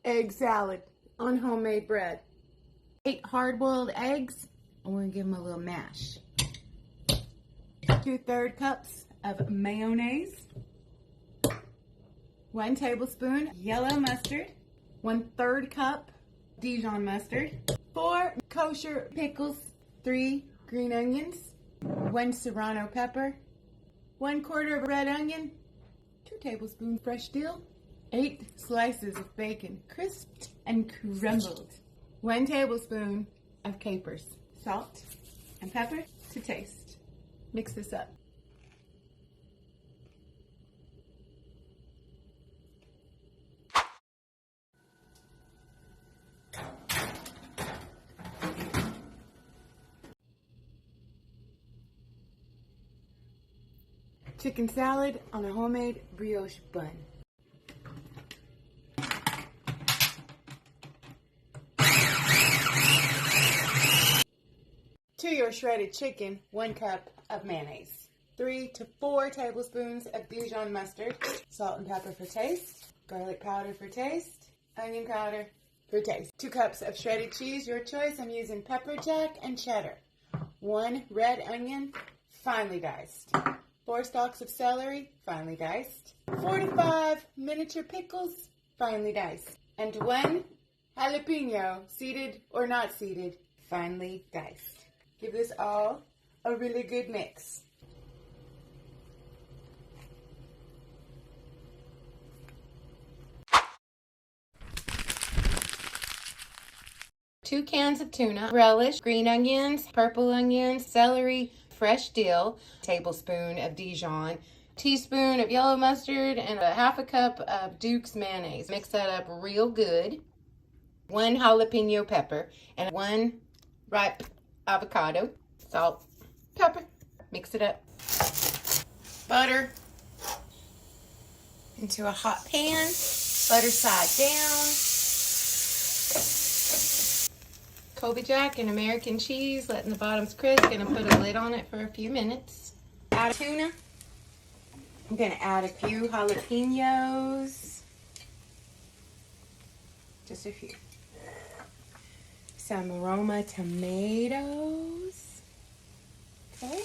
egg salad on homemade bread. 8 hard-boiled eggs, and we're gonna give them a little mash. 2/3 cups of mayonnaise. 1 tablespoon yellow mustard. 1/3 cup Dijon mustard. 4 kosher pickles. 3 green onions. 1 serrano pepper. 1/4 of red onion. 2 tablespoons fresh dill. 8 slices of bacon, crisped and crumbled. 1 tablespoon of capers. Salt and pepper to taste. Mix this up. Chicken salad on a homemade brioche bun. To your shredded chicken, 1 cup of mayonnaise. 3 to 4 tablespoons of Dijon mustard. Salt and pepper for taste. Garlic powder for taste. Onion powder for taste. 2 cups of shredded cheese, your choice. I'm using pepper jack and cheddar. 1 red onion, finely diced. 4 stalks of celery, finely diced. 4 to 5 miniature pickles, finely diced. And 1 jalapeno, seeded or not seeded, finely diced. Give this all a really good mix. Two cans of tuna, relish, green onions, purple onions, celery, fresh dill, tablespoon of Dijon, teaspoon of yellow mustard, and a 1/2 cup of Duke's mayonnaise. Mix that up real good. 1 jalapeno pepper and 1 ripe avocado. Salt, pepper. Mix it up. Butter into a hot pan. Butter side down. Colby Jack and American cheese, letting the bottoms crisp. Gonna put a lid on it for a few minutes. Add tuna. I'm gonna add a few jalapenos. Just a few. Some Roma tomatoes. Okay.